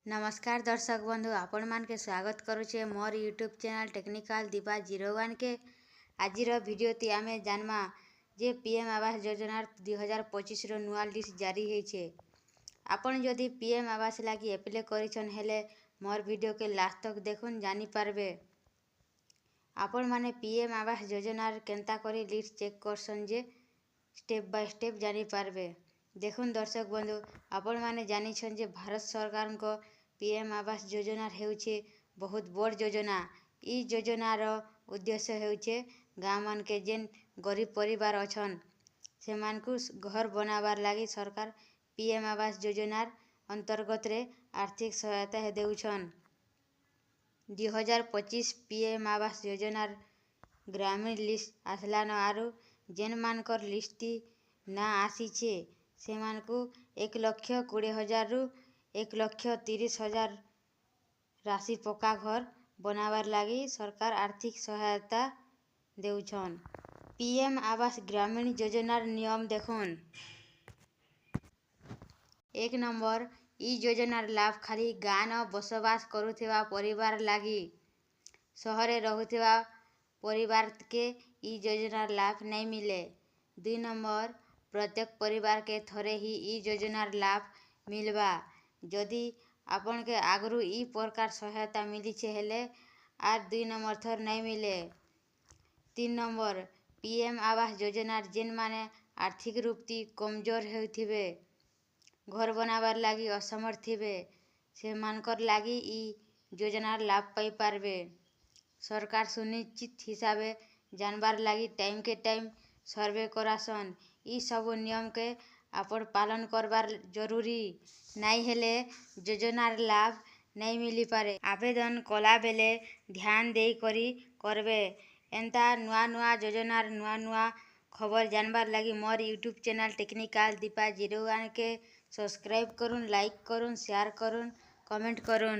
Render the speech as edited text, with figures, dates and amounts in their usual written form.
नमस्कार दर्शक बंधु आपण मान के स्वागत करुचे मोर यूट्यूब चैनल टेक्निकल दीपा 01 के आजिर वीडियो ती आमे जानमा जे पीएम आवास योजना 2025 रो नुआ लिस्ट जारी होइछे। आपण जदि पीएम आवास लागी एप्लाई करिछन हेले मोर वीडियो के लास्ट तक देखुन जानि पारबे। आपण माने पीएम आवास योजना केनता करी लिस्ट चेक करसन जे स्टेप बाय स्टेप जानि पारबे। देखुन दर्शक बंधु आपण माने जानिछन जे भारत सरकार को पीएम आवास योजना हेउछे बहुत बड़ योजना। ई योजनार उद्देश्य हेउछे गाँव मान के जेन गरीब परिवार अछन सेमानकु घर बनाबार लागी सरकार पीएम आवास योजनार अंतर्गत रे आर्थिक सहायता देउछन। 2025 पीएम आवास योजनार ग्रामीण लिस्ट आसलान आरु जेन मानकर लिस्ट ना आसीछे सेमानकु 1,20,000 रु 1,30,000 राशि पक्का घर बनाबार लागी सरकार आर्थिक सहायता देउछन। पीएम आवास ग्रामीण योजनार नियम देखुन। 1 नंबर ई योजनार लाभ खाली गाँ न बसवास करुथिबा परिवार लागी। सहरे रहुथिबा परिवार के ई योजनार लाभ नहीं मिले। 2 नंबर प्रत्येक परिवार के थरे ही ई योजनार लाभ मिलबा। जदि आपण के आगरू ई प्रकार सहायता मिलीछे हेले आर 2 नंबर थर नहीं मिले। 3 नंबर पीएम आवास योजनार जेन माने आर्थिक रूप ती कमजोर हेउथिबे घर बनाबार लागी असमर्थ थिबे सेमानकर लागी ई योजनार लाभ पाई पारबे। सरकार सुनिश्चित हिसाबे जानबार लागी टाइम के टाइम सर्वे करासन। ई सब नियम के आपण पालन करबार जरूरी नाई हेले योजनार लाभ नहीं मिली पारे। आवेदन कला बेले ध्यान देई करी करबे। एंता नुआ नुआ योजनार नुआ नुआ खबर जानबार लागी मोर यूट्यूब चैनल टेक्निकल दीपा 01 के सब्सक्राइब करुन, लाइक करुन, शेयर करुन, कमेंट करुन।